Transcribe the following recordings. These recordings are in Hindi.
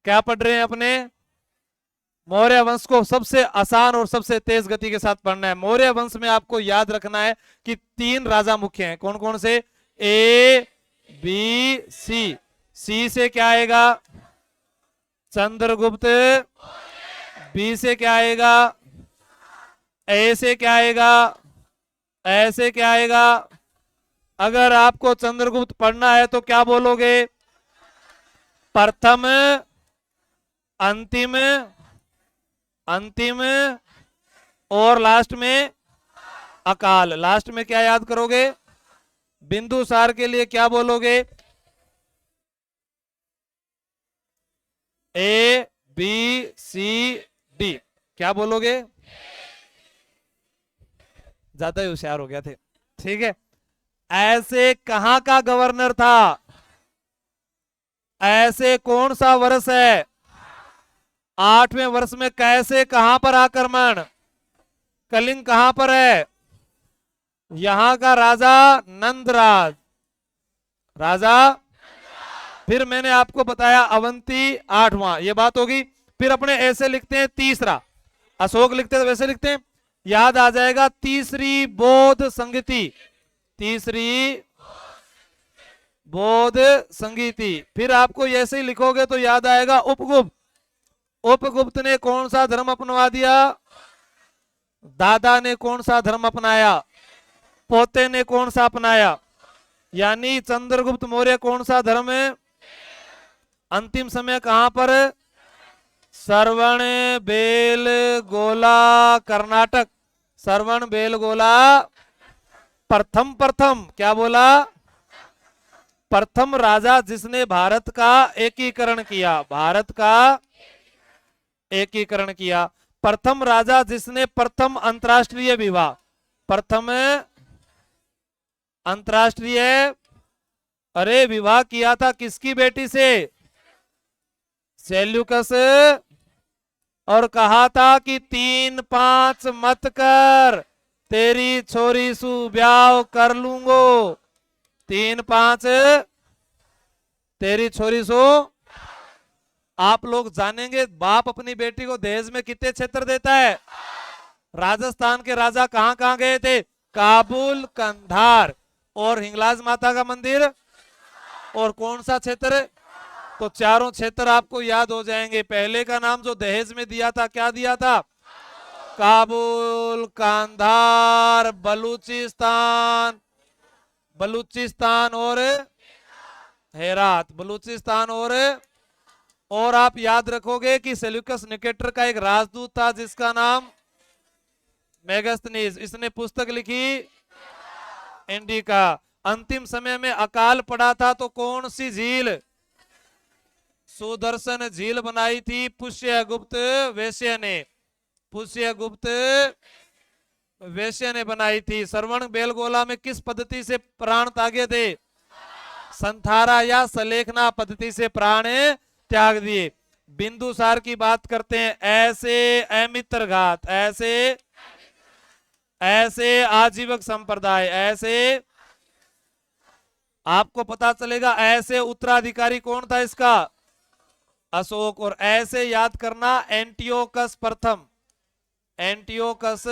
क्या पढ़ रहे हैं अपने? मौर्य वंश को सबसे आसान और सबसे तेज गति के साथ पढ़ना है। मौर्य वंश में आपको याद रखना है कि 3 राजा मुख्य हैं। कौन कौन से? ए बी सी। सी से क्या आएगा? चंद्रगुप्त। बी से क्या आएगा? ए से क्या आएगा? ऐसे क्या आएगा? अगर आपको चंद्रगुप्त पढ़ना है तो क्या बोलोगे? प्रथम, अंतिम, अंतिम और लास्ट में अकाल। लास्ट में क्या याद करोगे? बिंदुसार के लिए क्या बोलोगे? A B C D. क्या बोलोगे? ज्यादा ही होशियार हो गया थे। ठीक है। ऐसे कहां का गवर्नर था? ऐसे कौन सा वर्ष है? 8वें वर्ष में कैसे कहां पर आक्रमण? कलिंग कहां पर है? यहां का राजा नंदराज। राजा। फिर मैंने आपको बताया अवंती 8वां, ये बात होगी। फिर अपने ऐसे लिखते हैं तीसरा। अशोक लिखते हैं तो वैसे लिखते हैं, याद आ जाएगा। तीसरी बौद्ध संगति। तीसरी बौद्ध संगीति। फिर आपको ऐसे ही लिखोगे तो याद आएगा उपगुप्त। उपगुप्त ने कौन सा धर्म अपनवा दिया? दादा ने कौन सा धर्म अपनाया? पोते ने कौन सा अपनाया? यानी चंद्रगुप्त मौर्य कौन सा धर्म है? अंतिम समय कहां पर? श्रवण बेलगोला कर्नाटक। श्रवण बेलगोला प्रथम। प्रथम क्या बोला? प्रथम राजा जिसने भारत का एकीकरण किया। भारत का एकीकरण किया। प्रथम राजा जिसने प्रथम अंतरराष्ट्रीय विवाह। प्रथम अंतरराष्ट्रीय अरे विवाह किया था किसकी बेटी से? सेल्यूकस। और कहा था कि 3-5 मत कर, तेरी छोरी सु ब्याह कर लूंगो। 3-5 तेरी छोरी सो। आप लोग जानेंगे बाप अपनी बेटी को दहेज में कितने क्षेत्र देता है। राजस्थान के राजा कहां कहां गए थे? काबुल, कंधार और हिंगलाज माता का मंदिर। और कौन सा क्षेत्र? तो चारों क्षेत्र आपको याद हो जाएंगे। पहले का नाम जो दहेज में दिया था क्या दिया था? काबुल, कांधार, बलूचिस्तान। बलूचिस्तान और हेरात। बलूचिस्तान और आप याद रखोगे कि सेल्यूकस निकेटर का एक राजदूत था जिसका नाम मेगास्थनीज। इसने पुस्तक लिखी इंडिका। अंतिम समय में अकाल पड़ा था तो कौन सी झील? सुदर्शन झील बनाई थी पुष्यगुप्त वैश्य ने। पुष्यगुप्त वैश्य ने बनाई थी। श्रवण बेलगोला में किस पद्धति से प्राण त्यागे थे? संथारा या सलेखना पद्धति से प्राण त्याग दिए। बिंदुसार की बात करते हैं। ऐसे अमित्र घात, ऐसे ऐसे आजीवक संप्रदाय, ऐसे आपको पता चलेगा। ऐसे उत्तराधिकारी कौन था इसका? अशोक। और ऐसे याद करना एंटियोकस प्रथम। एंटियोकस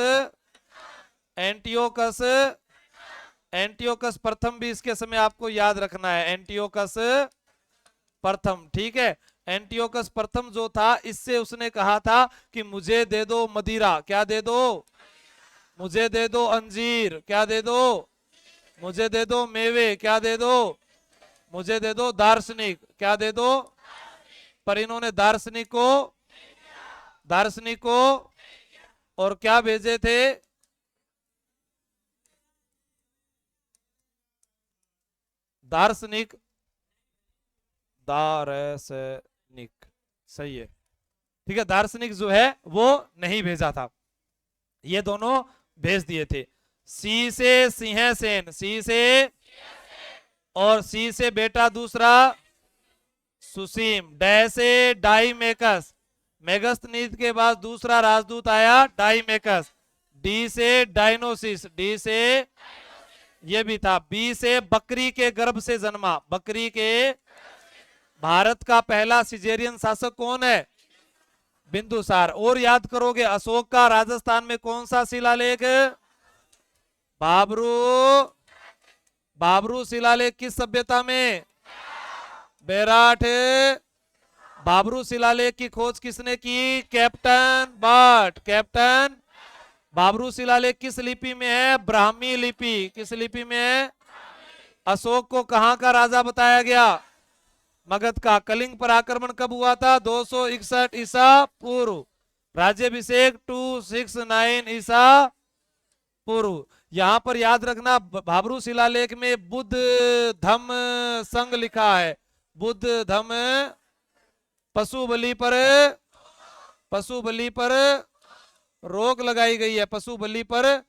एंटियोकस एंटियोकस प्रथम भी इसके समय आपको याद रखना है। एंटियोकस प्रथम। ठीक है। एंटियोकस प्रथम जो था इससे उसने कहा था कि मुझे दे दो मदिरा। क्या दे दो? मुझे दे दो अंजीर। क्या दे दो? मुझे दे दो मेवे। क्या दे दो? मुझे दे दो दार्शनिक। क्या दे दो? पर इन्होंने दार्शनिक को और क्या भेजे थे? दार्शनिक। दार्शनिक सही है। ठीक है। दार्शनिक जो है वो नहीं भेजा था, ये दोनों भेज दिए थे। सी से सिंहसेन। सी से और सी से बेटा दूसरा सुसीम। डै से डाईमेकस। मेगस्थनीज के बाद दूसरा राजदूत आया डाईमेकस। डी से डायनोसिस। डी से ये भी था। बी से बकरी के गर्भ से जन्मा। बकरी के भारत का पहला सिजेरियन शासक कौन है? बिंदुसार। और याद करोगे अशोक का राजस्थान में कौन सा शिलालेख? बाबरू। बाबरू शिलालेख किस सभ्यता में? बेराठ। बाबरू शिलालेख की खोज किसने की? Captain but. कैप्टन। बाबरू शिलालेख किस लिपि में है? ब्राह्मी लिपि। किस लिपि में है? अशोक को कहां का राजा बताया गया? मगध का। कलिंग पर आक्रमण कब हुआ था? 261 ईसा पूर्व। राज्याभिषेक 269 ईसा पूर्व। यहां पर याद रखना बाबरू शिलालेख में बुद्ध धम्म संघ लिखा है। बुद्ध धम्म। पशु बलि पर रोक लगाई गई है। पशु बलि पर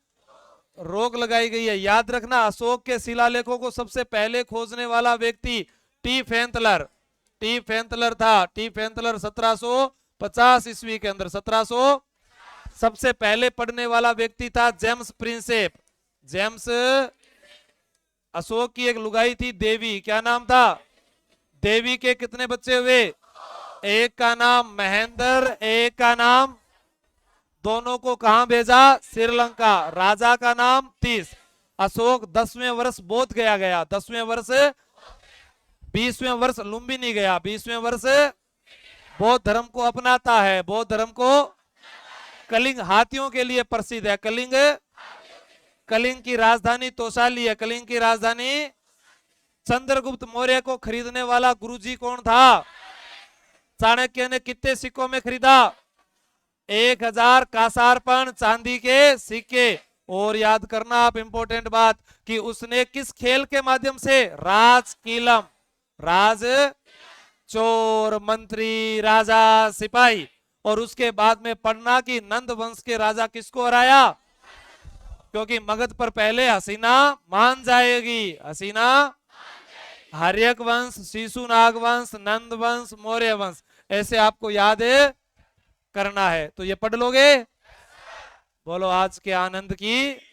रोक लगाई गई है। याद रखना अशोक के शिलालेखों को सबसे पहले खोजने वाला व्यक्ति टी फैंतलर। टी फैंतलर था। टी फैंतलर 1750 ईस्वी के अंदर 1700 सबसे पहले पढ़ने वाला व्यक्ति था जेम्स प्रिंसेप। जेम्स। अशोक की एक लुगाई थी देवी। क्या नाम था? देवी के कितने बच्चे हुए? एक का नाम महेंद्र, एक का नाम। दोनों को कहां भेजा? श्रीलंका। राजा का नाम 30। अशोक 10वें वर्ष बोध गया 10वें वर्ष। 20वें वर्ष लुम्बिनी गया। 20वें वर्ष बौद्ध धर्म को अपनाता है। बौद्ध धर्म को। कलिंग हाथियों के लिए प्रसिद्ध है। कलिंग। कलिंग की राजधानी तोशाली है। कलिंग की राजधानी। चंद्रगुप्त मौर्य को खरीदने वाला गुरुजी कौन था? चाणक्य ने कितने सिक्कों में खरीदा? 1000 कासारपन चांदी के सिक्के। और याद करना आप इंपॉर्टेंट बात कि उसने किस खेल के माध्यम से? राजकीलम। राज। चोर, मंत्री, राजा, सिपाही। और उसके बाद में पढ़ना कि नंद वंश के राजा किसको हराया? क्योंकि मगध पर पहले हसीना मान जाएगी। हसीना। हर्यक वंश, शिशुनाग वंश, नंद वंश, मौर्य वंश। ऐसे आपको याद करना है। तो ये पढ़ लोगे? बोलो आज के आनंद की